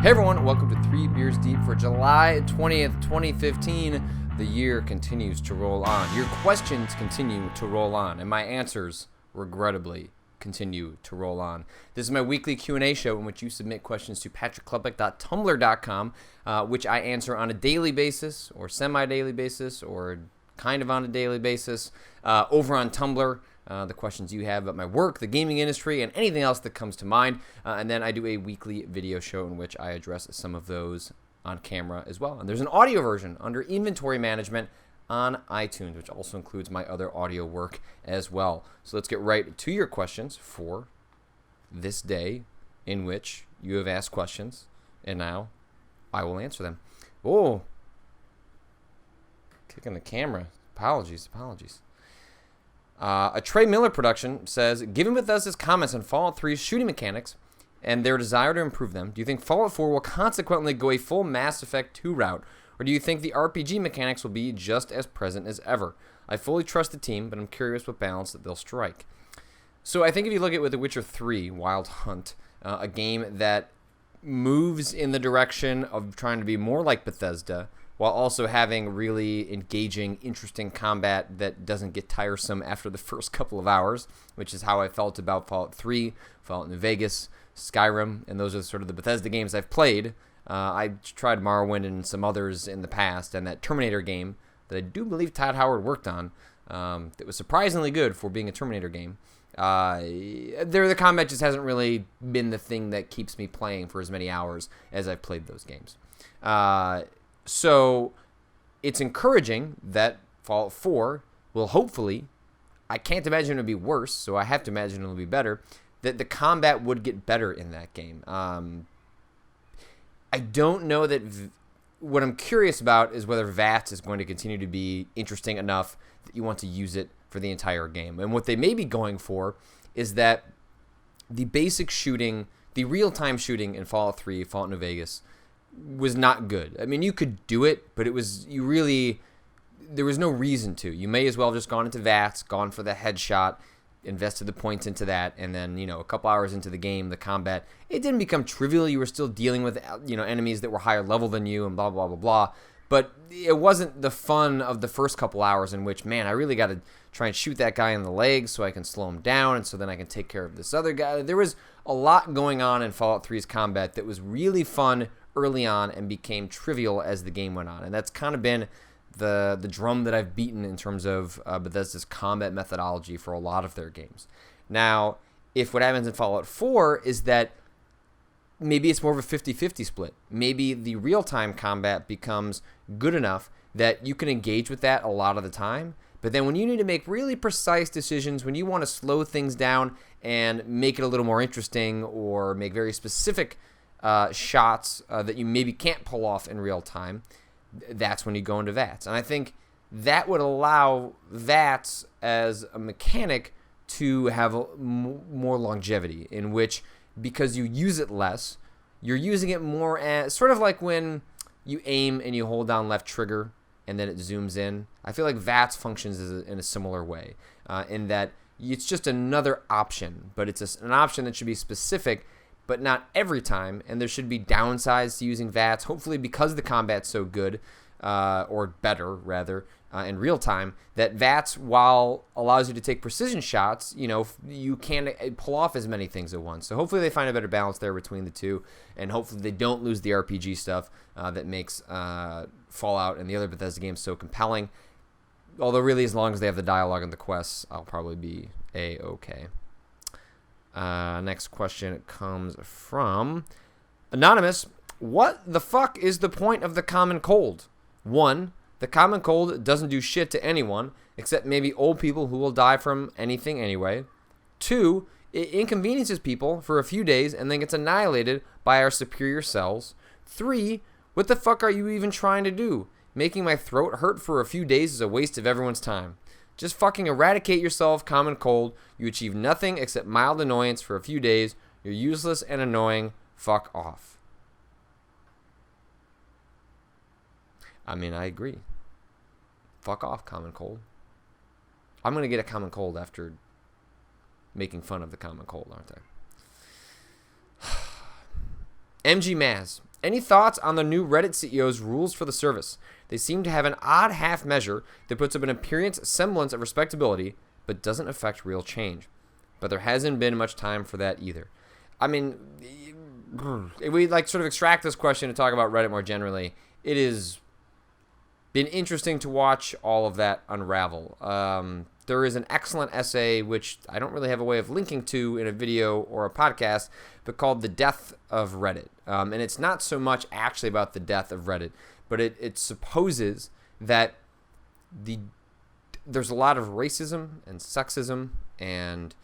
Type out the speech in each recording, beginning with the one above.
Hey everyone, welcome to 3 Beers Deep for July 20th, 2015. The year continues to roll on. Your questions continue to roll on, and my answers, regrettably, continue to roll on. This is my weekly Q&A show in which you submit questions to patrickklepek.tumblr.com, which I answer on a daily basis, or semi-daily basis, or kind of on a daily basis, over on Tumblr. The questions you have about my work, the gaming industry, and anything else that comes to mind. And then I do a weekly video show in which I address some of those on camera as well. And there's an audio version under inventory management on iTunes, which also includes my other audio work as well. So let's get right to your questions for this day in which you have asked questions, and now I will answer them. Oh, kicking the camera. Apologies. A Trey Miller production says, given Bethesda's comments on Fallout 3's shooting mechanics and their desire to improve them, do you think Fallout 4 will consequently go a full Mass Effect 2 route, or do you think the RPG mechanics will be just as present as ever? I fully trust the team, but I'm curious what balance that they'll strike. So I think if you look at with The Witcher 3 Wild Hunt, a game that moves in the direction of trying to be more like Bethesda, while also having really engaging, interesting combat that doesn't get tiresome after the first couple of hours, which is how I felt about Fallout 3, Fallout New Vegas, Skyrim, and those are sort of the Bethesda games I've played. I tried Morrowind and some others in the past, and that Terminator game that I do believe Todd Howard worked on, that was surprisingly good for being a Terminator game. The combat just hasn't really been the thing that keeps me playing for as many hours as I've played those games. So it's encouraging that Fallout 4 will hopefully, I can't imagine it'll be worse, so I have to imagine it'll be better, that the combat would get better in that game. I don't know that, what I'm curious about is whether VATS is going to continue to be interesting enough that you want to use it for the entire game. And what they may be going for is that the basic shooting, the real-time shooting in Fallout 3, Fallout New Vegas, was not good. I mean, you could do it, but there was no reason to. You may as well have just gone into VATS, gone for the headshot, invested the points into that, and then, a couple hours into the game, the combat, it didn't become trivial. You were still dealing with, enemies that were higher level than you and blah, blah, blah, blah. But it wasn't the fun of the first couple hours in which, man, I really got to try and shoot that guy in the legs so I can slow him down, and so then I can take care of this other guy. There was a lot going on in Fallout 3's combat that was really fun early on and became trivial as the game went on. And that's kind of been the drum that I've beaten in terms of Bethesda's combat methodology for a lot of their games. Now, if what happens in Fallout 4 is that maybe it's more of a 50-50 split. Maybe the real-time combat becomes good enough that you can engage with that a lot of the time. But then when you need to make really precise decisions, when you want to slow things down and make it a little more interesting or make very specific shots that you maybe can't pull off in real time, that's when you go into VATS. And I think that would allow VATS as a mechanic to have more longevity, in which, because you use it less, you're using it more as sort of like when you aim and you hold down left trigger and then it zooms in. I feel like VATS functions in a similar way, in that it's just another option, but it's an option that should be specific, but not every time, and there should be downsides to using VATS, hopefully because the combat's so good, or better, rather, in real time, that VATS, while allows you to take precision shots, you can't pull off as many things at once. So hopefully they find a better balance there between the two, and hopefully they don't lose the RPG stuff that makes Fallout and the other Bethesda games so compelling. Although really, as long as they have the dialogue and the quests, I'll probably be A-okay. Next question comes from Anonymous. What the fuck is the point of the common cold? 1, the common cold doesn't do shit to anyone, except maybe old people who will die from anything anyway. 2, it inconveniences people for a few days and then gets annihilated by our superior selves. 3, what the fuck are you even trying to do? Making my throat hurt for a few days is a waste of everyone's time. Just fucking eradicate yourself, common cold. You achieve nothing except mild annoyance for a few days. You're useless and annoying. Fuck off. I mean, I agree. Fuck off, common cold. I'm going to get a common cold after making fun of the common cold, aren't I? MG Maz. Any thoughts on the new Reddit CEO's rules for the service? They seem to have an odd half measure that puts up an appearance semblance of respectability, but doesn't affect real change. But there hasn't been much time for that either. I mean, if we like sort of extract this question and talk about Reddit more generally, it has been interesting to watch all of that unravel. There is an excellent essay, which I don't really have a way of linking to in a video or a podcast, but called The Death of Reddit. And it's not so much actually about the death of Reddit, but it supposes that there's a lot of racism and sexism and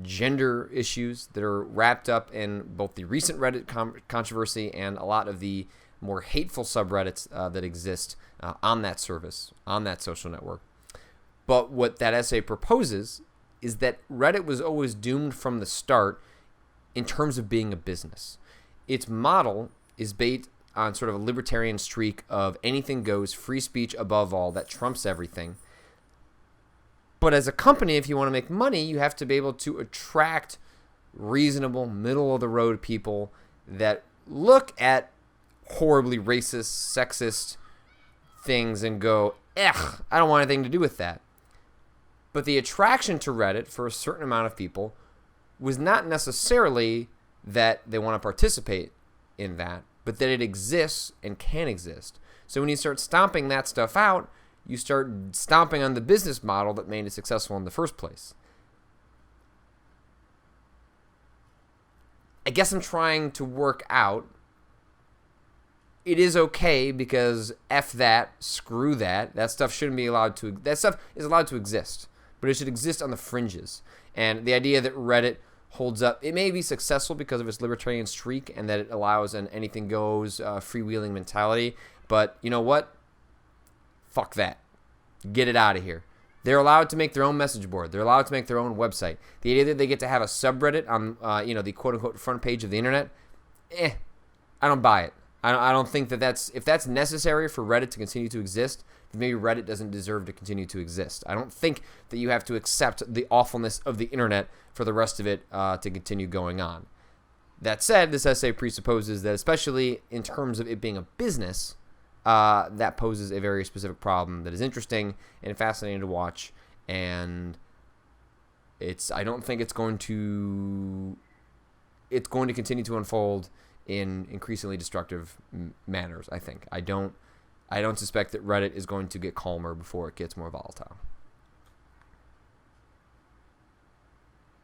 gender issues that are wrapped up in both the recent Reddit controversy and a lot of the more hateful subreddits that exist on that service, on that social network. But what that essay proposes is that Reddit was always doomed from the start in terms of being a business. Its model is based on sort of a libertarian streak of anything goes, free speech above all, that trumps everything. But as a company, if you want to make money, you have to be able to attract reasonable, middle-of-the-road people that look at horribly racist, sexist things and go, ugh, I don't want anything to do with that. But the attraction to Reddit for a certain amount of people was not necessarily that they want to participate in that, but that it exists and can exist. So when you start stomping that stuff out, you start stomping on the business model that made it successful in the first place. I guess I'm trying to work out. It is okay because F that, screw that. That stuff shouldn't be allowed to. That stuff is allowed to exist, but it should exist on the fringes. And the idea that Reddit holds up, it may be successful because of its libertarian streak and that it allows an anything goes, freewheeling mentality. But you know what? Fuck that. Get it out of here. They're allowed to make their own message board. They're allowed to make their own website. The idea that they get to have a subreddit on, the quote-unquote front page of the internet, I don't buy it. I don't think if that's necessary for Reddit to continue to exist, then maybe Reddit doesn't deserve to continue to exist. I don't think that you have to accept the awfulness of the internet for the rest of it to continue going on. That said, this essay presupposes that, especially in terms of it being a business, that poses a very specific problem that is interesting and fascinating to watch. And I don't think it's going to continue to unfold in increasingly destructive manners. I don't suspect that Reddit is going to get calmer before it gets more volatile.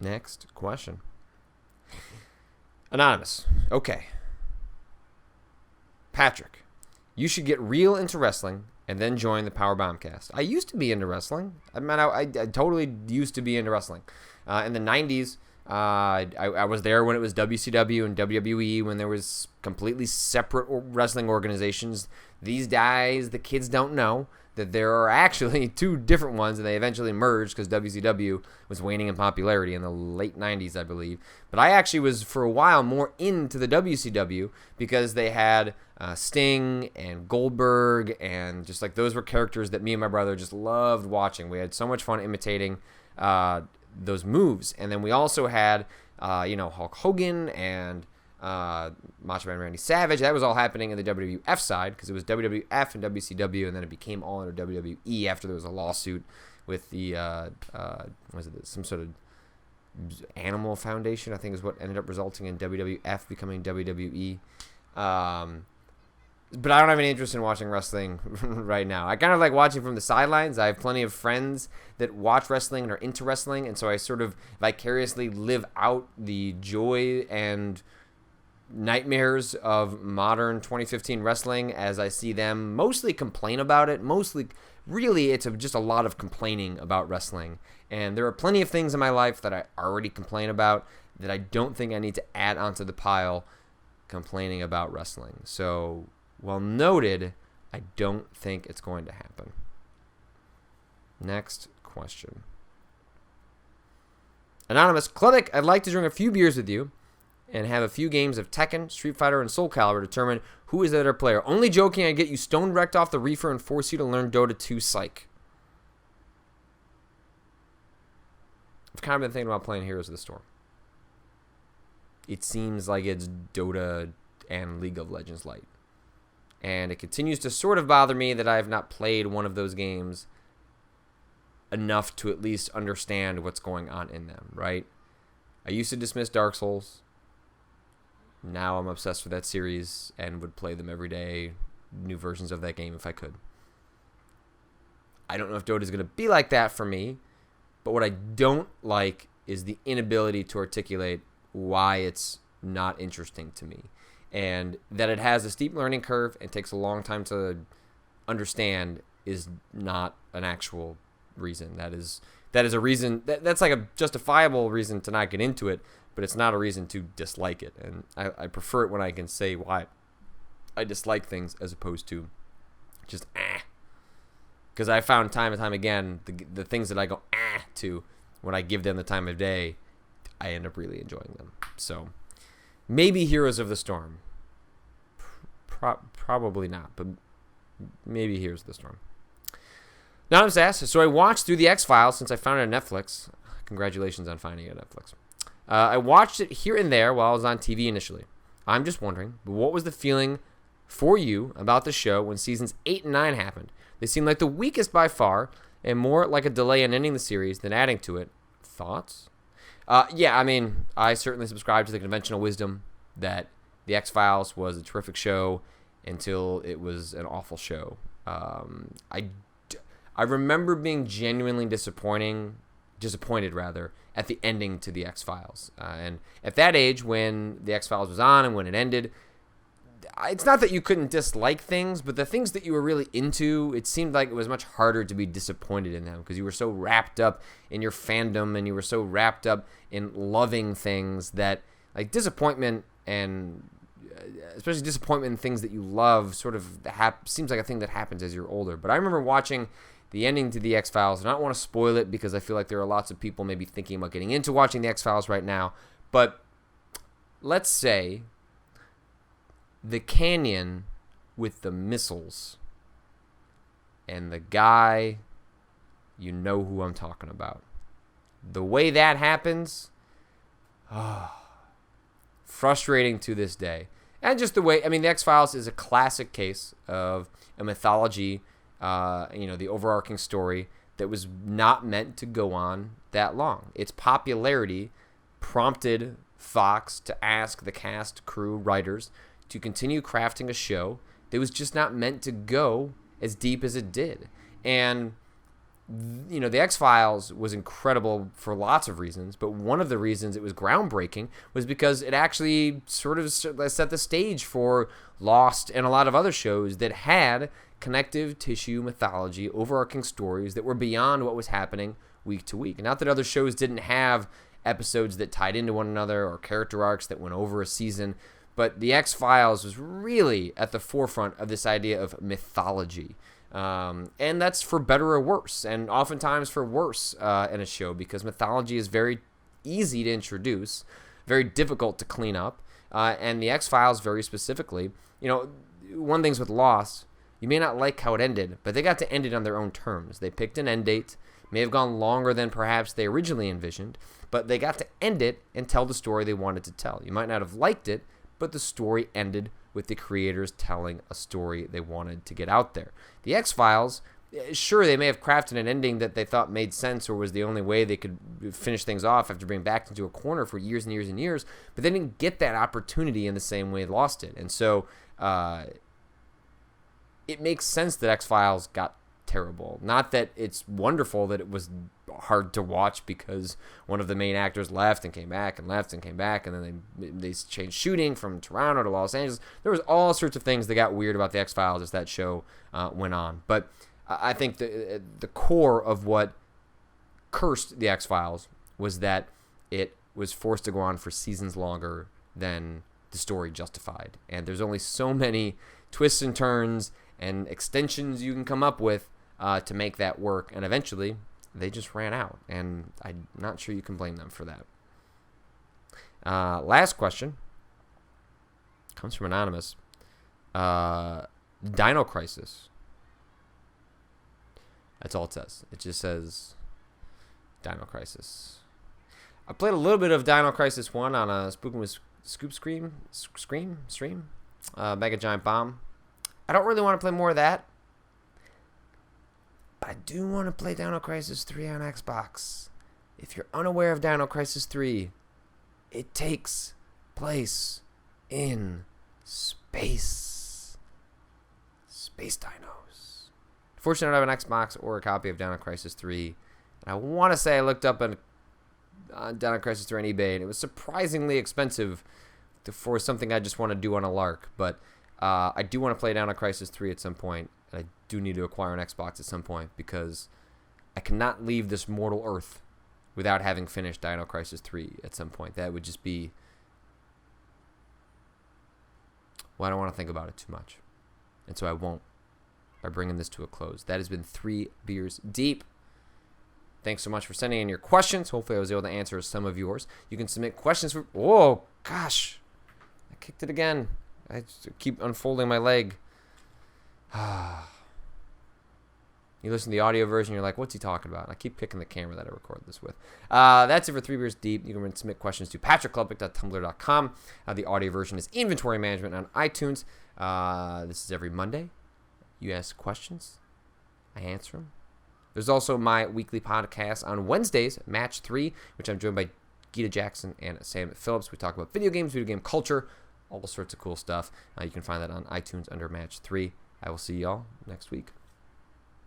Next question. Anonymous. Okay. Patrick, you should get real into wrestling and then join the Power Bombcast. I used to be into wrestling. I totally used to be into wrestling. In the 90s, I was there when it was WCW and WWE, when there was completely separate wrestling organizations. These days, the kids don't know that there are actually two different ones, and they eventually merged because WCW was waning in popularity in the late 90s, I believe. But I actually was, for a while, more into the WCW because they had Sting and Goldberg, and just like those were characters that me and my brother just loved watching. We had so much fun imitating those moves. And then we also had, Hulk Hogan and Macho Man Randy Savage. That was all happening in the WWF side because it was WWF and WCW, and then it became all under WWE after there was a lawsuit with the, some sort of animal foundation, I think is what ended up resulting in WWF becoming WWE. But I don't have any interest in watching wrestling right now. I kind of like watching from the sidelines. I have plenty of friends that watch wrestling and are into wrestling, and so I sort of vicariously live out the joy and nightmares of modern 2015 wrestling as I see them mostly complain about it. Really, it's just a lot of complaining about wrestling. And there are plenty of things in my life that I already complain about that I don't think I need to add onto the pile complaining about wrestling. So, well noted, I don't think it's going to happen. Next question. Anonymous, Klubik, I'd like to drink a few beers with you and have a few games of Tekken, Street Fighter, and Soul Calibur to determine who is the better player. Only joking, I get you stone wrecked off the reefer and force you to learn Dota 2 Psych. I've kind of been thinking about playing Heroes of the Storm. It seems like it's Dota and League of Legends Lite. And it continues to sort of bother me that I have not played one of those games enough to at least understand what's going on in them, right? I used to dismiss Dark Souls. Now I'm obsessed with that series and would play them every day, new versions of that game if I could. I don't know if Dota is going to be like that for me, but what I don't like is the inability to articulate why it's not interesting to me. And that it has a steep learning curve and takes a long time to understand is not an actual reason. That is a reason, that's like a justifiable reason to not get into it, but it's not a reason to dislike it. And I prefer it when I can say why I dislike things as opposed to just because I found time and time again the things that I go to, when I give them the time of day, I end up really enjoying them. So maybe Heroes of the Storm. Probably not, but maybe Heroes of the Storm. Now I'm asked, so I watched through the X-Files since I found it on Netflix. Congratulations on finding it on Netflix. I watched it here and there while I was on TV initially. I'm just wondering, what was the feeling for you about the show when seasons 8 and 9 happened? They seemed like the weakest by far, and more like a delay in ending the series than adding to it. Thoughts? Yeah, I mean, I certainly subscribe to the conventional wisdom that the X-Files was a terrific show until it was an awful show. I remember being genuinely disappointed at the ending to the X-Files. And at that age, when the X-Files was on and when it ended, it's not that you couldn't dislike things, but the things that you were really into, it seemed like it was much harder to be disappointed in them because you were so wrapped up in your fandom and you were so wrapped up in loving things that, like, disappointment, and especially disappointment in things that you love, sort of seems like a thing that happens as you're older. But I remember watching the ending to the X-Files, and I don't want to spoil it because I feel like there are lots of people maybe thinking about getting into watching the X-Files right now. But let's say the canyon with the missiles and the guy, you know who I'm talking about. The way that happens, frustrating to this day. And just the way, I mean, the X-Files is a classic case of a mythology, the overarching story that was not meant to go on that long. Its popularity prompted Fox to ask the cast, crew, writers to continue crafting a show that was just not meant to go as deep as it did. And the X-Files was incredible for lots of reasons, but one of the reasons it was groundbreaking was because it actually sort of set the stage for Lost and a lot of other shows that had connective tissue mythology, overarching stories that were beyond what was happening week to week. And not that other shows didn't have episodes that tied into one another or character arcs that went over a season, but the X-Files was really at the forefront of this idea of mythology. And that's for better or worse, and oftentimes for worse in a show, because mythology is very easy to introduce, very difficult to clean up, and the X-Files very specifically. One thing's with Lost, you may not like how it ended, but they got to end it on their own terms. They picked an end date, may have gone longer than perhaps they originally envisioned, but they got to end it and tell the story they wanted to tell. You might not have liked it, but the story ended with the creators telling a story they wanted to get out there. The X-Files, sure, they may have crafted an ending that they thought made sense or was the only way they could finish things off after being backed into a corner for years and years and years, but they didn't get that opportunity in the same way Lost did. And so it makes sense that X-Files got terrible. Not that it's wonderful that it was hard to watch because one of the main actors left and came back and left and came back, and then they changed shooting from Toronto to Los Angeles. There was all sorts of things that got weird about the X-Files as that show went on. But I think the core of what cursed the X-Files was that it was forced to go on for seasons longer than the story justified. And there's only so many twists and turns and extensions you can come up with to make that work, and eventually they just ran out, and I'm not sure you can blame them for that. Last question comes from Anonymous. Dino Crisis. That's all it says. It just says Dino Crisis. I played a little bit of Dino Crisis 1 on a Spookin' with Scoop stream. Mega Giant Bomb. I don't really want to play more of that. But I do want to play Dino Crisis 3 on Xbox. If you're unaware of Dino Crisis 3, it takes place in space. Space dinos. Fortunately, I don't have an Xbox or a copy of Dino Crisis 3. And I want to say I looked up on Dino Crisis 3 on eBay, and it was surprisingly expensive for something I just want to do on a lark. But I do want to play Dino Crisis 3 at some point, and I do need to acquire an Xbox at some point because I cannot leave this mortal earth without having finished Dino Crisis 3 at some point. That would just be... Well, I don't want to think about it too much. And so I won't by bringing this to a close. That has been 3 Beers Deep. Thanks so much for sending in your questions. Hopefully I was able to answer some of yours. You can submit questions for... Whoa, gosh. I kicked it again. I just keep unfolding my leg. You listen to the audio version, you're like, what's he talking about? And I keep picking the camera that I record this with. That's it for 3 Beers Deep. You can submit questions to patrickklubnik.tumblr.com. The audio version is Inventory Management on iTunes. This is every Monday. You ask questions. I answer them. There's also my weekly podcast on Wednesdays, Match 3, which I'm joined by Gita Jackson and Sam Phillips. We talk about video games, video game culture, all sorts of cool stuff. You can find that on iTunes under Match 3. I will see y'all next week.